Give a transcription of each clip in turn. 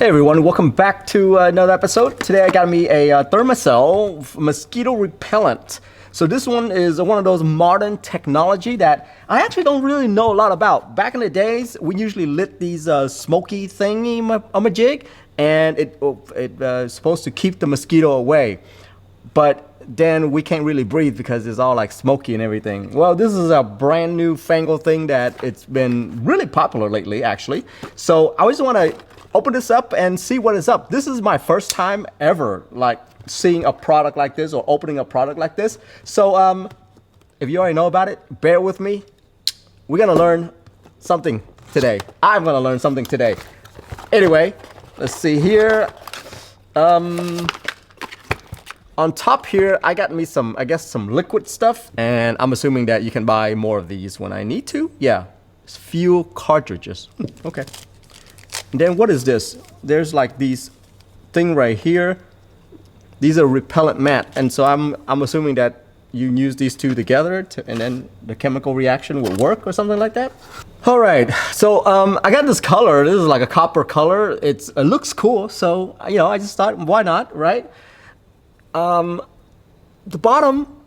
Hey everyone, welcome back to another episode. Today I got me a Thermacell mosquito repellent. So this one is one of those modern technology that I actually don't really know a lot about. Back in the days, we usually lit these smoky thingy-majig, and it's supposed to keep the mosquito away. But then we can't really breathe because it's all like smoky and everything. Well, this is a brand new fangled thing that it's been really popular lately, actually. So I just want to open this up and see what is up. This is my first time ever like seeing a product like this or opening a product like this. So if you already know about it, bear with me. We're gonna learn something today. I'm gonna learn something today. Anyway, let's see here. On top here, I got me some, I guess, some liquid stuff, and I'm assuming that you can buy more of these when I need to. Yeah, it's fuel cartridges. Okay. And then what is this? There's like these thing right here. These are repellent mat, and so I'm assuming that you use these two together, and then the chemical reaction will work or something like that. All right, so I got this color. This is like a copper color. It looks cool, so you know I just thought, why not, right? The bottom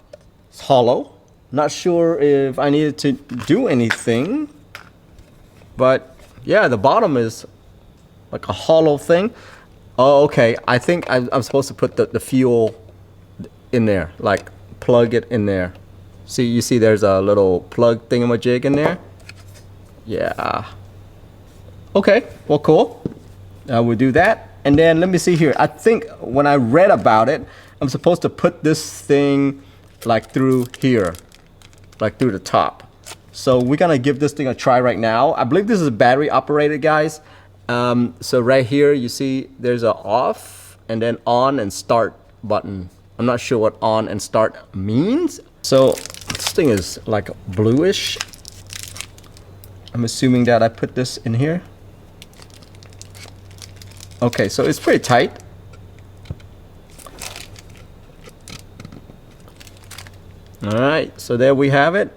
is hollow. Not sure if I needed to do anything, but yeah, the bottom is like a hollow thing. Oh, okay. I think I'm supposed to put the fuel in there, like plug it in there. See, you see there's a little plug thingamajig in there. Yeah. Okay, well, cool. We'll do that. And then let me see here. I think when I read about it, I'm supposed to put this thing like through here, like through the top. So we're gonna give this thing a try right now. I believe this is battery operated, guys. So right here, you see there's a off and then on and start button. I'm not sure what on and start means. So this thing is like bluish. I'm assuming that I put this in here. Okay, so it's pretty tight. All right, so there we have it.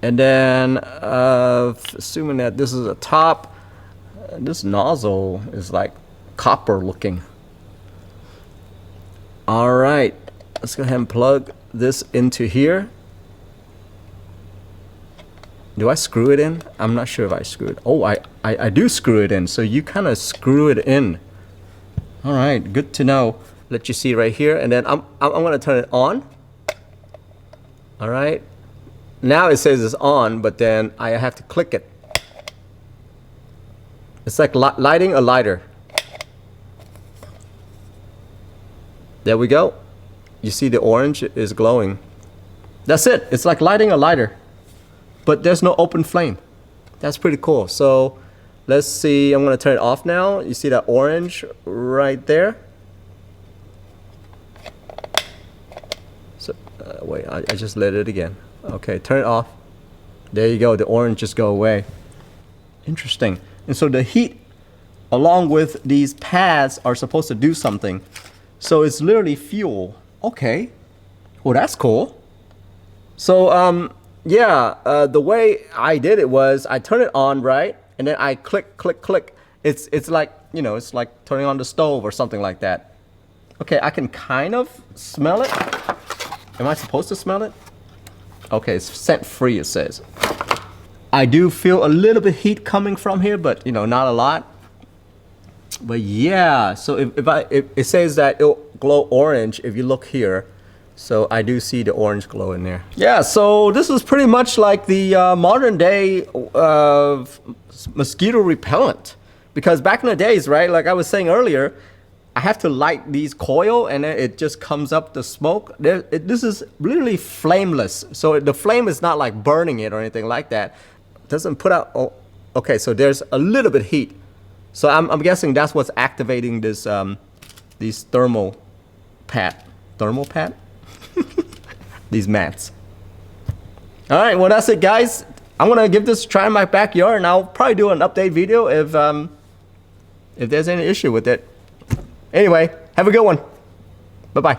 And then assuming that this is a top, this nozzle is like copper looking. All right, let's go ahead and plug this into here. Do I screw it in? I'm not sure if I screw it. Oh, I do screw it in. So you kind of screw it in. All right, good to know. Let you see right here, and then I'm gonna turn it on. All right. Now it says it's on, but then I have to click it. It's like lighting a lighter. There we go. You see the orange is glowing. That's it. It's like lighting a lighter, but there's no open flame. That's pretty cool. So let's see. I'm going to turn it off now. You see that orange right there? So wait, I just lit it again. Okay, turn it off. There you go. The orange just go away. Interesting. And so the heat along with these pads are supposed to do something. So it's literally fuel. Okay. Well, that's cool. So yeah, the way I did it was I turn it on, right? And then I click, click, click. It's like, you know, it's like turning on the stove or something like that. Okay, I can kind of smell it. Am I supposed to smell it? Okay, it's scent free, it says. I do feel a little bit heat coming from here, but you know, not a lot. But yeah, so if it says that it'll glow orange if you look here. So I do see the orange glow in there. Yeah, so this is pretty much like the modern day mosquito repellent. Because back in the days, right, like I was saying earlier, I have to light these coil and then it just comes up the smoke. This is literally flameless. So the flame is not like burning it or anything like that. It doesn't put out, oh, okay, so there's a little bit heat. So I'm guessing that's what's activating this, these thermal pad. These mats. All right, well that's it, guys. I'm gonna give this a try in my backyard, and I'll probably do an update video if there's any issue with it. Anyway, have a good one. Bye-bye.